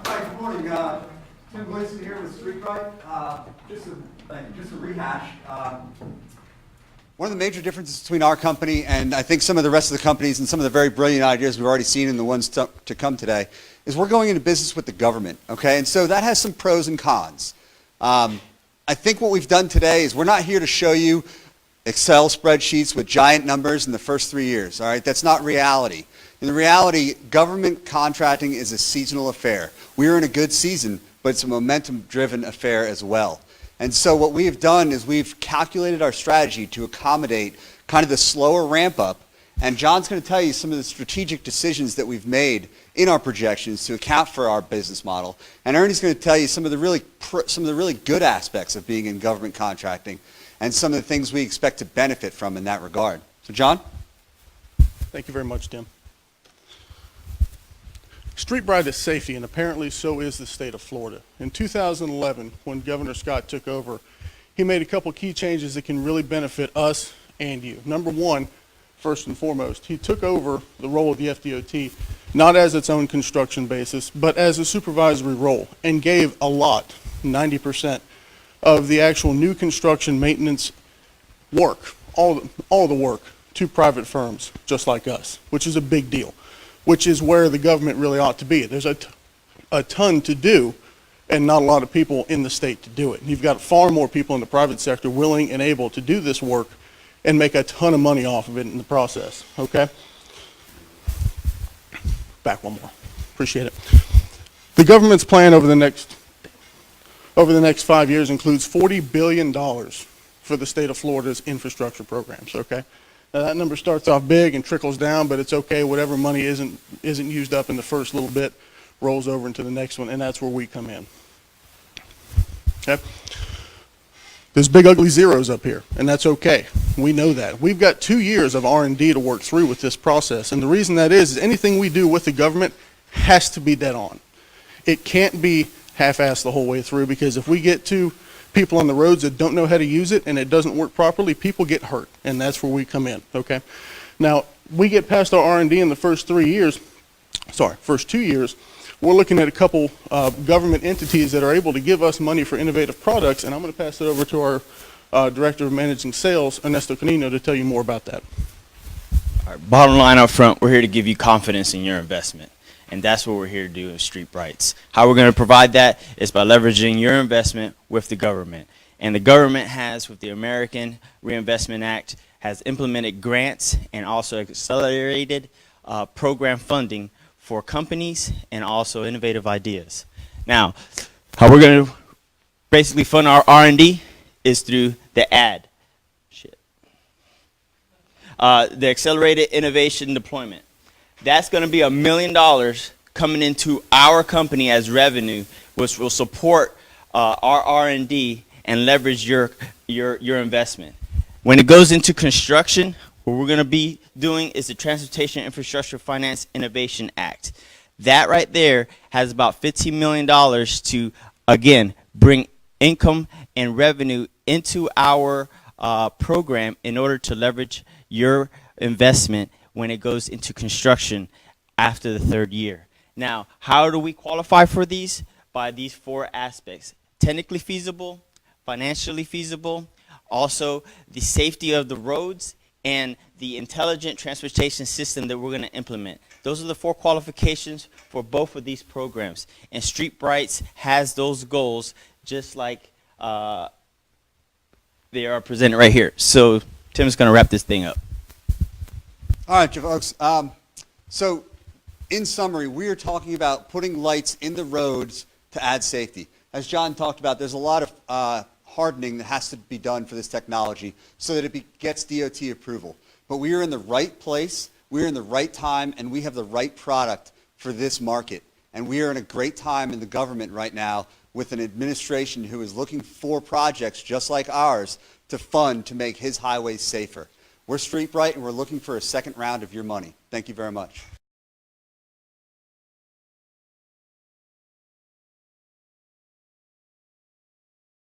Hi, good morning. Tim Gleason here with StreetBrite. Just a rehash. One of the major differences between our company and I think some of the rest of the companies and some of the very brilliant ideas we've already seen and the ones to come today is we're going into business with the government, okay? And so that has some pros and cons. I think what we've done today is we're not here to show you Excel spreadsheets with giant numbers in the first 3 years, all right? That's not reality. In reality, government contracting is a seasonal affair. We're in a good season, but it's a momentum-driven affair as well. And so what we have done is we've calculated our strategy to accommodate kind of the slower ramp up. And John's going to tell you some of the strategic decisions that we've made in our projections to account for our business model. And Ernie's going to tell you some of the really good aspects of being in government contracting and some of the things we expect to benefit from in that regard. So John? Thank you very much, Tim. StreetBrite is safety, and apparently so is the state of Florida. In 2011, when Governor Scott took over, he made a couple key changes that can really benefit us and you. Number one, first and foremost, he took over the role of the FDOT, not as its own construction basis, but as a supervisory role, and gave a lot, 90%, of the actual new construction maintenance work, all the work, to private firms just like us, which is a big deal, which is where the government really ought to be. There's a ton to do and not a lot of people in the state to do it. You've got far more people in the private sector willing and able to do this work and make a ton of money off of it in the process, okay? Back one more, appreciate it. The government's plan over the next 5 years includes $40 billion for the state of Florida's infrastructure programs, okay? Now that number starts off big and trickles down, but it's okay. Whatever money isn't used up in the first little bit rolls over into the next one, and that's where we come in. Okay? There's big ugly zeros up here, and that's okay. We know that. We've got 2 years of R&D to work through with this process, and the reason that is anything we do with the government has to be dead on. It can't be half-assed the whole way through, because if we get to people on the roads that don't know how to use it and it doesn't work properly, people get hurt, and that's where we come in, okay? Now, we get past our R&D in the first 2 years, we're looking at a couple government entities that are able to give us money for innovative products, and I'm going to pass it over to our Director of Managing Sales, Ernesto Canino, to tell you more about that. All right, bottom line up front, we're here to give you confidence in your investment. And that's what we're here to do at StreetBrites. How we're going to provide that is by leveraging your investment with the government. And the government has, with the American Reinvestment Act, has implemented grants and also accelerated program funding for companies and also innovative ideas. Now, how we're going to basically fund our R&D is through the the Accelerated Innovation Deployment. That's going to be $1 million coming into our company as revenue, which will support our R&D and leverage your investment. When it goes into construction, what we're going to be doing is the Transportation Infrastructure Finance Innovation Act. That right there has about $15 million to, again, bring income and revenue into our program in order to leverage your investment when it goes into construction after the 3rd year. Now, how do we qualify for these? By these 4 aspects: technically feasible, financially feasible, also the safety of the roads, and the intelligent transportation system that we're going to implement. Those are the 4 qualifications for both of these programs. And StreetBrites has those goals just like they are presented right here. So Tim's going to wrap this thing up. All right, folks. So, in summary, we are talking about putting lights in the roads to add safety. As John talked about, there's a lot of hardening that has to be done for this technology so that it gets DOT approval. But we are in the right place, we are in the right time, and we have the right product for this market. And we are in a great time in the government right now with an administration who is looking for projects just like ours to fund to make his highways safer. We're StreetBrite, and we're looking for a second round of your money. Thank you very much.